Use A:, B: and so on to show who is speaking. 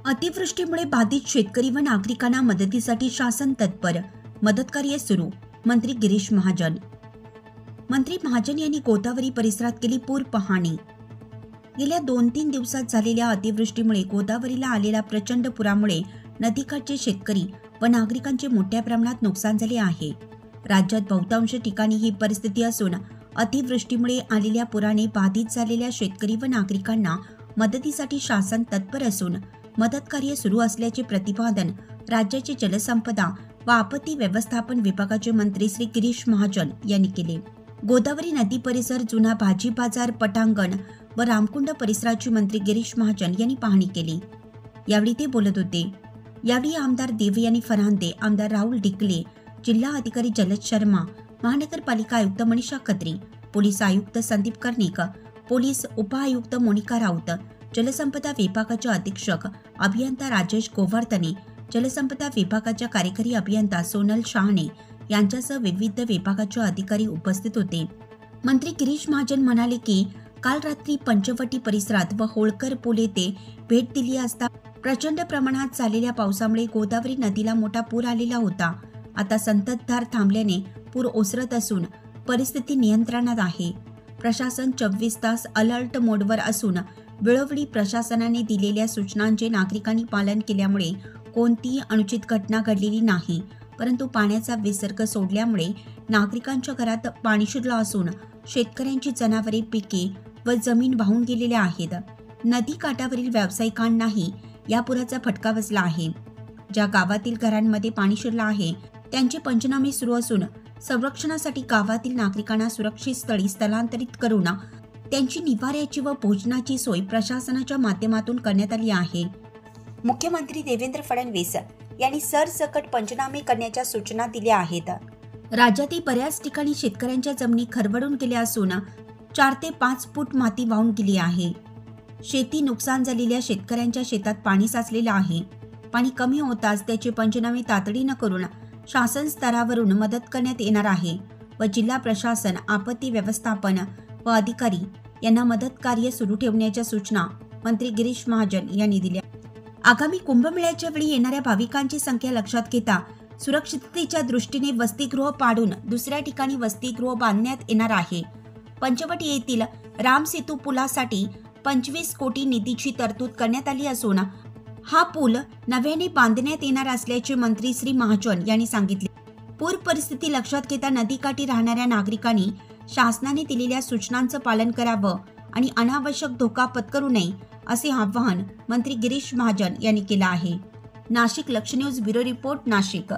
A: अतिवृष्टीमुळे बाधित शेतकरी व नागरिकांना मदतीसाठी शासन तत्पर, मदतकार्य सुरू. मंत्री गिरीश महाजन. मंत्री महाजन यांनी गोदावरी परिसरात केली पूर पाहणी. गेल्या 2-3 दिवसात झालेल्या अतिवृष्टीमुळे गोदावरीला आलेल्या प्रचंड पुरामुळे नदीकाठचे शेतकरी व नागरिकांचे मोठ्या प्रमाणात नुकसान झाले आहे. राज्यात बहुतांश ठिकाणी ही परिस्थिती असून अतिवृष्टीमुळे आलेल्या पुराने बाधित झालेल्या शेतकरी व नागरिकांना मदतीसाठी शासन तत्पर असून मदतकार्य सुरू असल्याचे प्रतिपादन राज्याचे जलसंपदा व आपत्ती व्यवस्थापन विभागाचे मंत्री श्री गिरीश महाजन यांनी केले. गोदावरी नदी परिसर, जुना भाजी बाजार, पटांगण व रामकुंड परिसराची मंत्री गिरीश महाजन यांनी पाहणी केली. यावेळी ते बोलत होते. यावेळी आमदार देवयानी फरांदे, आमदार राहुल डिकले, जिल्हा अधिकारी जलज शर्मा, महानगरपालिका आयुक्त मनीषा खत्री, पोलीस आयुक्त संदीप कर्णिक, पोलीस उपआयुक्त मोनिका राऊत, जलसंपदा विभागाचे अधीक्षक अभियंता राजेश गोवर्धने, जलसंपदा विभागाच्या कार्यकारी अभियंता सोनल शहाणे यांच्यासह विविध विभागाचे अधिकारी उपस्थित होते. मंत्री गिरीश महाजन म्हणाले की काल रात्री पंचवटी परिसरात व होळकर पूल येथे भेट दिली असता प्रचंड प्रमाणात झालेल्या पावसामुळे गोदावरी नदीला मोठा पूर आलेला होता. आता संततधार थांबल्याने पूर ओसरत असून परिस्थिती नियंत्रणात आहे. प्रशासन 24 तास अलर्ट मोडवर असून वेळोवेळी प्रशासनाने दिलेल्या सूचनांचे नागरिकांनी पालन केल्यामुळे कोणतीही अनुचित घटना घडलेली नाही. परंतु पाण्याचा विसर्ग सोडल्यामुळे नागरिकांच्या घरात पाणी शिरलं असून शेतकऱ्यांची जनावरे, पिके व जमीन वाहून गेलेल्या आहेत. नदी काठावरील व्यावसायिकांनाही या पुराचा फटका बसला आहे. ज्या गावातील घरांमध्ये पाणी शिरलं आहे त्यांचे पंचनामे सुरू असून संरक्षणासाठी गावातील नागरिकांना सुरक्षित स्थळी स्थलांतरित करून त्यांची निवाऱ्याची व भोजनाची सोय प्रशासनाच्या माध्यमातून करण्यात आली आहे. मुख्यमंत्री देवेंद्र फडणवीस यांनी सरसकट पंचनामे करण्याच्या सूचना दिल्या आहेत. राज्यातील बऱ्याच ठिकाणी शेतकऱ्यांच्या जमिनी खरवडून गेल्या असून 4 ते 5 फूट माती वाहून गेली आहे. शेती नुकसान झालेल्या शेतकऱ्यांच्या शेतात पाणी साचलेलं आहे. पाणी कमी होताच त्याचे पंचनामे तातडीनं करून शासन स्तरावरून मदत करण्यात येणार आहे व जिल्हा प्रशासन, आपत्ती व्यवस्थापन व अधिकारी यांना मदत कार्य सुरू ठेवण्याच्या सूचना मंत्री गिरीश महाजन यांनी दिल्या. आगामी कुंभमेळ्याच्या वेळी येणाऱ्या भाविकांची संख्या लक्षात घेता सुरक्षिततेच्या दृष्टीने वसतिगृह पाडून दुसऱ्या ठिकाणी वसतिगृह बांधण्यात येणार आहे. पंचवटी येथील राम सेतू पुलासाठी 25 कोटी निधीची तरतूद करण्यात आली असून हा पूल नव्याने बांधण्यात येणार असल्याचे मंत्री श्री महाजन यांनी सांगितले. पूर परिस्थिती लक्षात घेता नदीकाठी राहणाऱ्या नागरिकांनी शासनाने दिलेल्या सूचनांचं पालन करावं आणि अनावश्यक धोका पत्करू नये असे आवाहन मंत्री गिरीश महाजन यांनी केलं आहे. नाशिक लक्ष न्यूज ब्युरो रिपोर्ट, नाशिक.